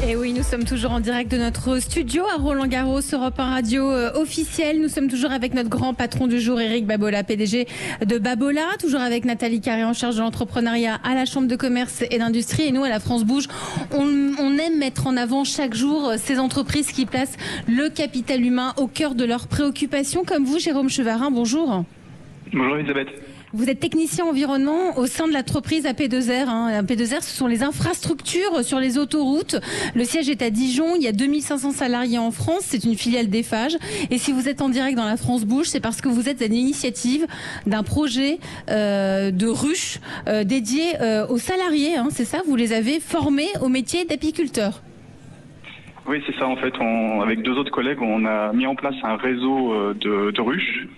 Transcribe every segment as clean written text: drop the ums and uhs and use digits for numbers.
Et oui, nous sommes toujours en direct de notre studio à Roland-Garros, Europe 1 Radio officiel. Nous sommes toujours avec notre grand patron du jour, Eric Babola, PDG de Babola. Toujours avec Nathalie Carré en charge de l'entrepreneuriat à la Chambre de commerce et d'industrie. Et nous, à la France Bouge, on aime mettre en avant chaque jour ces entreprises qui placent le capital humain au cœur de leurs préoccupations. Comme vous, Jérôme Chevarin, bonjour. Bonjour Elisabeth. Vous êtes technicien environnement au sein de l'entreprise AP2R. AP2R, ce sont les infrastructures sur les autoroutes. Le siège est à Dijon. Il y a 2500 salariés en France. C'est une filiale d'Eiffage. Et si vous êtes en direct dans la France Bouge, c'est parce que vous êtes à l'initiative d'un projet de ruche dédié aux salariés. C'est ça, vous les avez formés au métier d'apiculteur. Oui, c'est ça. En fait, avec deux autres collègues, on a mis en place un réseau de ruches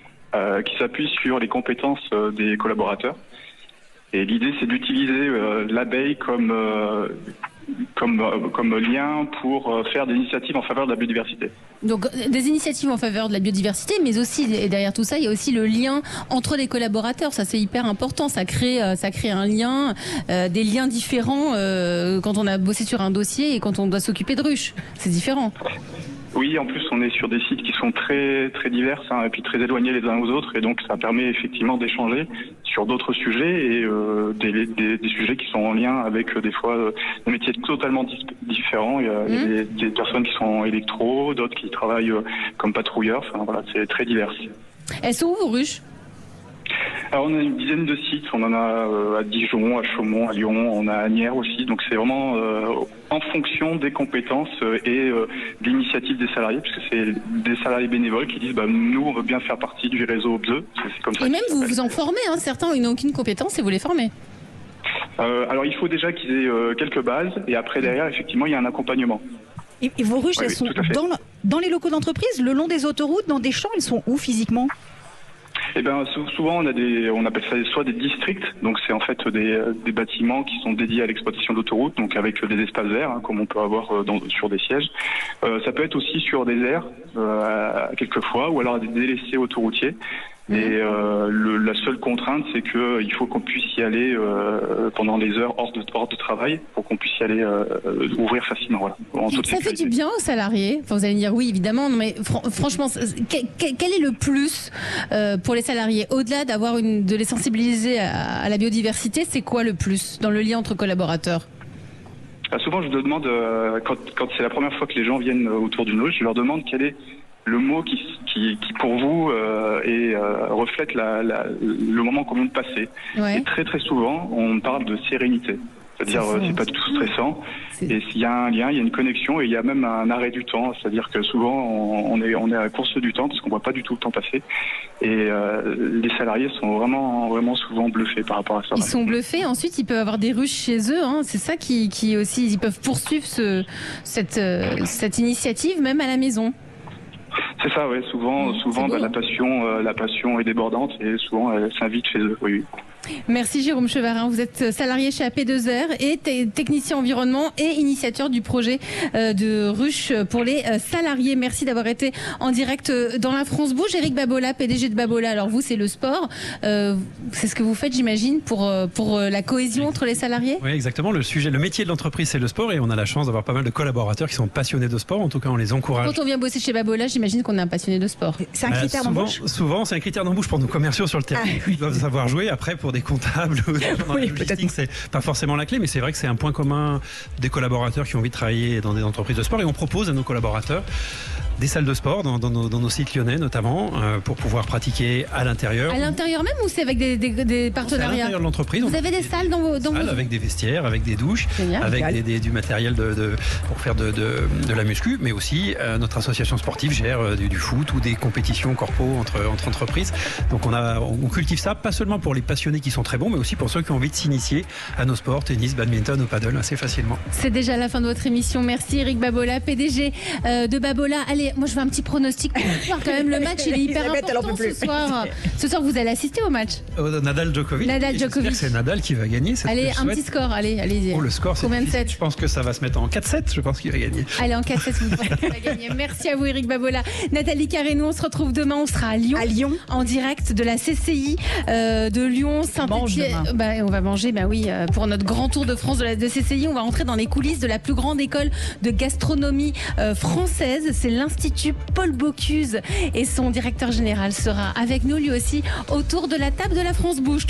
qui s'appuie sur les compétences des collaborateurs. Et l'idée, c'est d'utiliser l'abeille comme lien pour faire des initiatives en faveur de la biodiversité. Donc des initiatives en faveur de la biodiversité, mais aussi, et derrière tout ça, il y a aussi le lien entre les collaborateurs. Ça, c'est hyper important. Ça crée un lien, des liens différents quand on a bossé sur un dossier et quand on doit s'occuper de ruches. C'est différent. Oui, en plus, on est sur des sites qui sont très très divers et puis très éloignés les uns aux autres, et donc ça permet effectivement d'échanger sur d'autres sujets et des sujets qui sont en lien avec des fois des métiers totalement différents. Il y a des personnes qui sont électro, d'autres qui travaillent comme patrouilleurs. Enfin voilà, c'est très divers. Elles sont où vos ruches ? Alors on a une dizaine de sites, on en a à Dijon, à Chaumont, à Lyon, on a à Agnières aussi, donc c'est vraiment en fonction des compétences et de l'initiative des salariés, puisque c'est des salariés bénévoles qui disent nous on veut bien faire partie du réseau OBSE, c'est comme ça. Et même vous vous en formez, certains n'ont aucune compétence et vous les formez. Alors il faut déjà qu'ils aient quelques bases, et après derrière effectivement il y a un accompagnement. Et vos ruches, elles sont dans les locaux d'entreprise, le long des autoroutes, dans des champs, elles sont où physiquement ? Eh bien, souvent on appelle ça soit des districts, donc c'est en fait des bâtiments qui sont dédiés à l'exploitation d'autoroutes, donc avec des espaces verts comme on peut avoir sur des sièges. Ça peut être aussi sur des aires quelquefois, ou alors des délaissés autoroutiers. Et la seule contrainte, c'est qu'il faut qu'on puisse y aller pendant les heures hors de travail, pour qu'on puisse y aller ouvrir facilement. Voilà, ça fait du bien aux salariés. Enfin, vous allez me dire oui, évidemment, mais franchement, quel est le plus pour les salariés, au-delà de les sensibiliser à la biodiversité, c'est quoi le plus dans le lien entre collaborateurs ? Souvent, je demande, quand c'est la première fois que les gens viennent autour d'une ruche, je leur demande quel est le mot qui pour vous reflète le moment qu'on vient de passer. Ouais. Et très très souvent, on parle de sérénité. C'est-à-dire, c'est pas du tout stressant. Et s'il y a un lien, il y a une connexion, et il y a même un arrêt du temps. C'est-à-dire que souvent, on est à la course du temps, parce qu'on voit pas du tout le temps passer. Et les salariés sont vraiment souvent bluffés par rapport à ça. Ils sont bluffés. Ensuite, ils peuvent avoir des ruches chez eux. C'est ça qui aussi, ils peuvent poursuivre cette initiative, même à la maison. C'est ça, oui. Souvent, la passion est débordante, et souvent, elle s'invite chez eux. Oui. Merci Jérôme Chevarin, vous êtes salarié chez AP2R et technicien environnement et initiateur du projet de ruche pour les salariés. Merci d'avoir été en direct dans la France Bouge. Eric Babola, PDG de Babola, alors vous c'est le sport, c'est ce que vous faites j'imagine pour la cohésion entre les salariés ? Oui exactement, le métier de l'entreprise c'est le sport, et on a la chance d'avoir pas mal de collaborateurs qui sont passionnés de sport, en tout cas on les encourage. Quand on vient bosser chez Babola, j'imagine qu'on est un passionné de sport. C'est un critère d'embauche ? Souvent c'est un critère d'embauche pour nos commerciaux sur le terrain, ils doivent savoir jouer. Après pour des comptables ou dans la logistique, c'est pas forcément la clé, mais c'est vrai que c'est un point commun des collaborateurs qui ont envie de travailler dans des entreprises de sport, et on propose à nos collaborateurs des salles de sport dans nos sites lyonnais notamment, pour pouvoir pratiquer à l'intérieur. À l'intérieur même, ou c'est avec des partenariats ? À l'intérieur de l'entreprise. Vous avez des salles dans vos avec des vestiaires, avec des douches, génial, avec du matériel pour faire de la muscu, mais aussi notre association sportive gère du foot ou des compétitions corpo entre entreprises. Donc on cultive ça, pas seulement pour les passionnés qui sont très bons, mais aussi pour ceux qui ont envie de s'initier à nos sports, tennis, badminton ou paddle assez facilement. C'est déjà la fin de votre émission. Merci Eric Babola, PDG de Babola. Allez, Allez, moi je veux un petit pronostic pour ce soir quand même. Le match, il est hyper important ce soir. Ce soir, vous allez assister au match. Nadal-Djokovic. Nadal-Djokovic. C'est Nadal qui va gagner. Allez, un petit score. Allez. Oh, le score, c'est combien de 7? Je pense que ça va se mettre en 4-7. Je pense qu'il va gagner. Allez, en 4-7, vous pensez qu'il va gagner. Merci à vous, Eric Babola. Nathalie Carré-nous, on se retrouve demain. On sera à Lyon. En direct de la CCI de Lyon, Saint-Étienne. On va manger, oui, pour notre grand tour de France de CCI. On va rentrer dans les coulisses de la plus grande école de gastronomie française. C'est l'Institut Paul Bocuse et son directeur général sera avec nous lui aussi autour de la table de la France Bouche.